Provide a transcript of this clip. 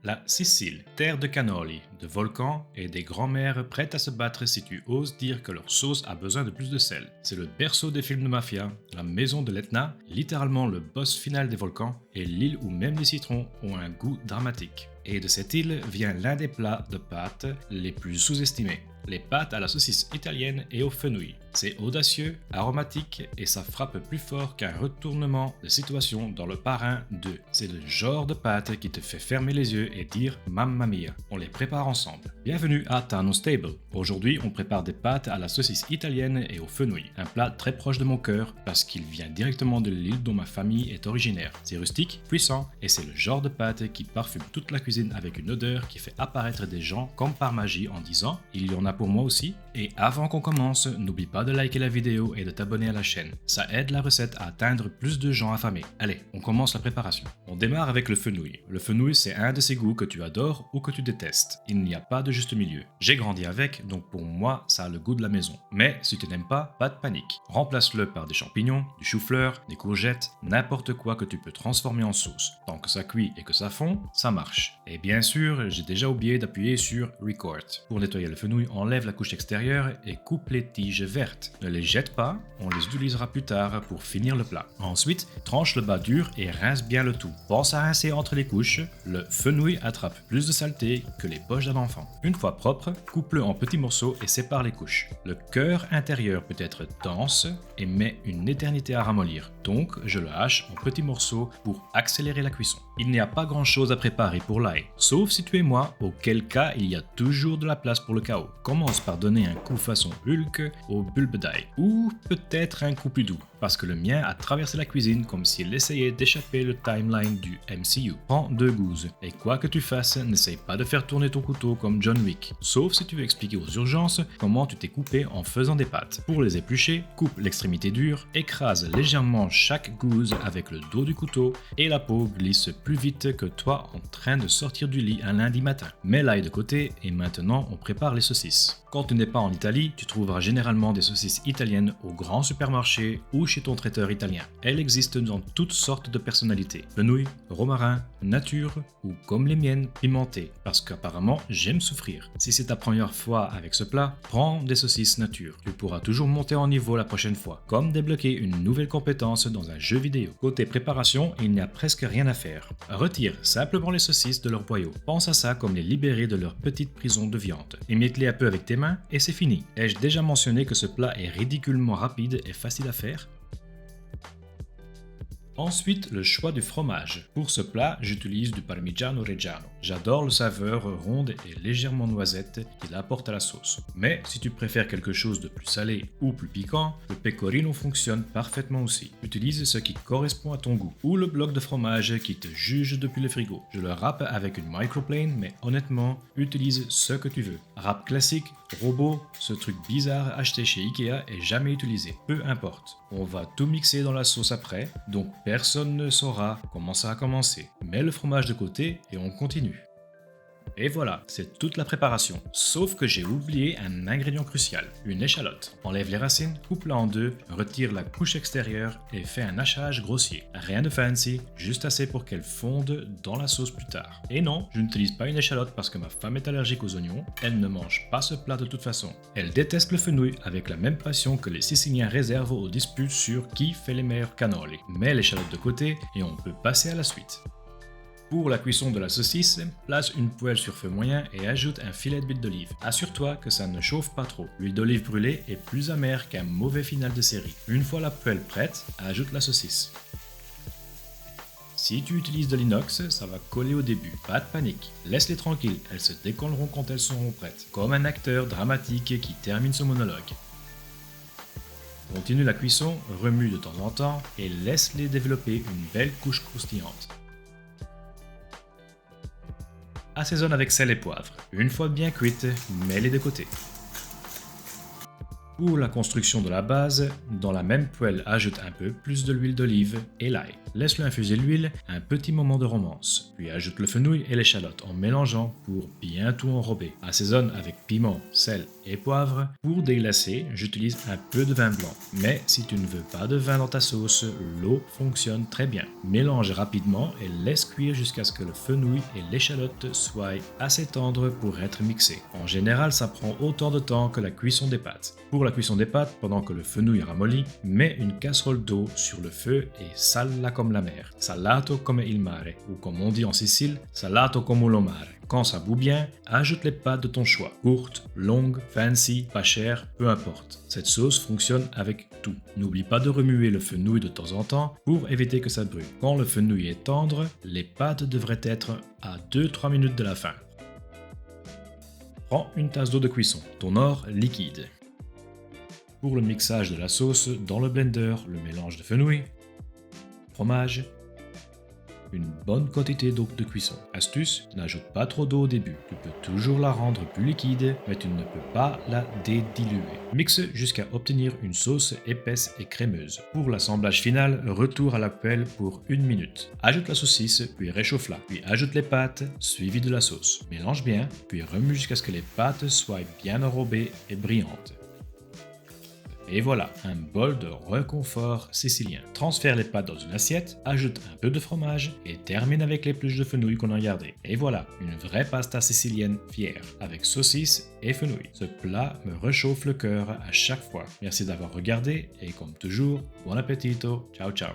La Sicile, terre de cannoli, de volcans et des grands-mères prêtes à se battre si tu oses dire que leur sauce a besoin de plus de sel. C'est le berceau des films de mafia, la maison de l'Etna, littéralement le boss final des volcans, et l'île où même les citrons ont un goût dramatique. Et de cette île vient l'un des plats de pâtes les plus sous-estimés. Les pâtes à la saucisse italienne et au fenouil. C'est audacieux, aromatique et ça frappe plus fort qu'un retournement de situation dans le parrain 2. C'est le genre de pâte qui te fait fermer les yeux et dire Mamma mia. On les prépare ensemble. Bienvenue à Tano Stable. Aujourd'hui, on prépare des pâtes à la saucisse italienne et au fenouil. Un plat très proche de mon cœur parce qu'il vient directement de l'île dont ma famille est originaire. C'est rustique, puissant et c'est le genre de pâte qui parfume toute la cuisine avec une odeur qui fait apparaître des gens comme par magie en disant « Il y en a pour moi aussi ». Et avant qu'on commence, n'oublie pas de liker la vidéo et de t'abonner à la chaîne. Ça aide la recette à atteindre plus de gens affamés. Allez, on commence la préparation. On démarre avec le fenouil. Le fenouil, c'est un de ces goûts que tu adores ou que tu détestes. Il n'y a pas de juste milieu. J'ai grandi avec, donc pour moi, ça a le goût de la maison. Mais si tu n'aimes pas de panique. Remplace-le par des champignons, du chou-fleur, des courgettes, n'importe quoi que tu peux transformer en sauce. Tant que ça cuit et que ça fond, ça marche. Et bien sûr, j'ai déjà oublié d'appuyer sur Record. Pour nettoyer le fenouil, enlève la couche extérieure et coupe les tiges vertes. Ne les jette pas, on les utilisera plus tard pour finir le plat. Ensuite, tranche le bas dur et rince bien le tout. Pense à rincer entre les couches, le fenouil attrape plus de saleté que les poches d'un enfant. Une fois propre, coupe-le en petits morceaux et sépare les couches. Le cœur intérieur peut être dense et met une éternité à ramollir, donc je le hache en petits morceaux pour accélérer la cuisson. Il n'y a pas grand chose à préparer pour l'ail, sauf si tu es moi, auquel cas il y a toujours de la place pour le chaos. Commence par donner un coup façon Hulk au bulbe d'ail, ou peut-être un coup plus doux, parce que le mien a traversé la cuisine comme s'il essayait d'échapper le timeline du MCU. Prends 2 gousses, et quoi que tu fasses, n'essaye pas de faire tourner ton couteau comme John Wick, sauf si tu veux expliquer aux urgences comment tu t'es coupé en faisant des pâtes. Pour les éplucher, coupe l'extrémité dure, écrase légèrement chaque gousse avec le dos du couteau, et la peau glisse plus vite que toi en train de sortir du lit un lundi matin. Mets l'ail de côté, et maintenant on prépare les saucisses. Quand tu n'es pas en Italie, tu trouveras généralement des saucisses italiennes au grand supermarché ou chez ton traiteur italien. Elles existent dans toutes sortes de personnalités. Fenouil, romarin, nature ou comme les miennes, pimentées, parce qu'apparemment j'aime souffrir. Si c'est ta première fois avec ce plat, prends des saucisses nature. Tu pourras toujours monter en niveau la prochaine fois, comme débloquer une nouvelle compétence dans un jeu vidéo. Côté préparation, il n'y a presque rien à faire. Retire simplement les saucisses de leur boyau. Pense à ça comme les libérer de leur petite prison de viande. Émiette-les un peu avec tes mains et c'est fini. Ai-je déjà mentionné que ce plat est ridiculement rapide et facile à faire ? Ensuite, le choix du fromage. Pour ce plat, j'utilise du Parmigiano Reggiano. J'adore le saveur ronde et légèrement noisette qu'il apporte à la sauce. Mais si tu préfères quelque chose de plus salé ou plus piquant, le pecorino fonctionne parfaitement aussi. Utilise ce qui correspond à ton goût ou le bloc de fromage qui te juge depuis le frigo. Je le râpe avec une microplane, mais honnêtement, utilise ce que tu veux. Râpe classique, robot, ce truc bizarre acheté chez Ikea et jamais utilisé. Peu importe. On va tout mixer dans la sauce après, donc personne ne saura comment ça a commencé. Mets le fromage de côté et on continue. Et voilà, c'est toute la préparation. Sauf que j'ai oublié un ingrédient crucial, une échalote. Enlève les racines, coupe-la en deux, retire la couche extérieure et fais un hachage grossier. Rien de fancy, juste assez pour qu'elle fonde dans la sauce plus tard. Et non, je n'utilise pas une échalote parce que ma femme est allergique aux oignons, elle ne mange pas ce plat de toute façon. Elle déteste le fenouil avec la même passion que les Siciliens réservent aux disputes sur qui fait les meilleurs cannoli. Mets l'échalote de côté et on peut passer à la suite. Pour la cuisson de la saucisse, place une poêle sur feu moyen et ajoute un filet d'huile d'olive. Assure-toi que ça ne chauffe pas trop. L'huile d'olive brûlée est plus amère qu'un mauvais final de série. Une fois la poêle prête, ajoute la saucisse. Si tu utilises de l'inox, ça va coller au début. Pas de panique. Laisse-les tranquilles, elles se décolleront quand elles seront prêtes. Comme un acteur dramatique qui termine son monologue. Continue la cuisson, remue de temps en temps et laisse-les développer une belle couche croustillante. Assaisonne avec sel et poivre. Une fois bien cuite, mets-les de côté. Pour la construction de la base, dans la même poêle, ajoute un peu plus de l'huile d'olive et l'ail. Laisse-le infuser l'huile un petit moment de romance, puis ajoute le fenouil et l'échalote en mélangeant pour bien tout enrober. Assaisonne avec piment, sel et poivre. Pour déglacer, j'utilise un peu de vin blanc, mais si tu ne veux pas de vin dans ta sauce, l'eau fonctionne très bien. Mélange rapidement et laisse cuire jusqu'à ce que le fenouil et l'échalote soient assez tendres pour être mixés. En général, ça prend autant de temps que la cuisson des pâtes. Pour la cuisson des pâtes, pendant que le fenouil ramollit, mets une casserole d'eau sur le feu et sale-la comme la mer. Salato come il mare, ou comme on dit en Sicile, salato come lo mare. Quand ça bout bien, ajoute les pâtes de ton choix. Courtes, longues, fancy, pas chères, peu importe. Cette sauce fonctionne avec tout. N'oublie pas de remuer le fenouil de temps en temps pour éviter que ça brûle. Quand le fenouil est tendre, les pâtes devraient être à 2-3 minutes de la fin. Prends une tasse d'eau de cuisson, ton or liquide. Pour le mixage de la sauce, dans le blender, le mélange de fenouil, fromage, une bonne quantité d'eau de cuisson. Astuce, n'ajoute pas trop d'eau au début. Tu peux toujours la rendre plus liquide, mais tu ne peux pas la dédiluer. Mixe jusqu'à obtenir une sauce épaisse et crémeuse. Pour l'assemblage final, retourne à la poêle pour 1 minute. Ajoute la saucisse, puis réchauffe-la. Puis ajoute les pâtes, suivi de la sauce. Mélange bien, puis remue jusqu'à ce que les pâtes soient bien enrobées et brillantes. Et voilà, un bol de réconfort sicilien. Transfère les pâtes dans une assiette, ajoute un peu de fromage et termine avec les pluches de fenouil qu'on a gardées. Et voilà, une vraie pasta sicilienne fière, avec saucisses et fenouil. Ce plat me réchauffe le cœur à chaque fois. Merci d'avoir regardé et comme toujours, bon appétito, ciao ciao.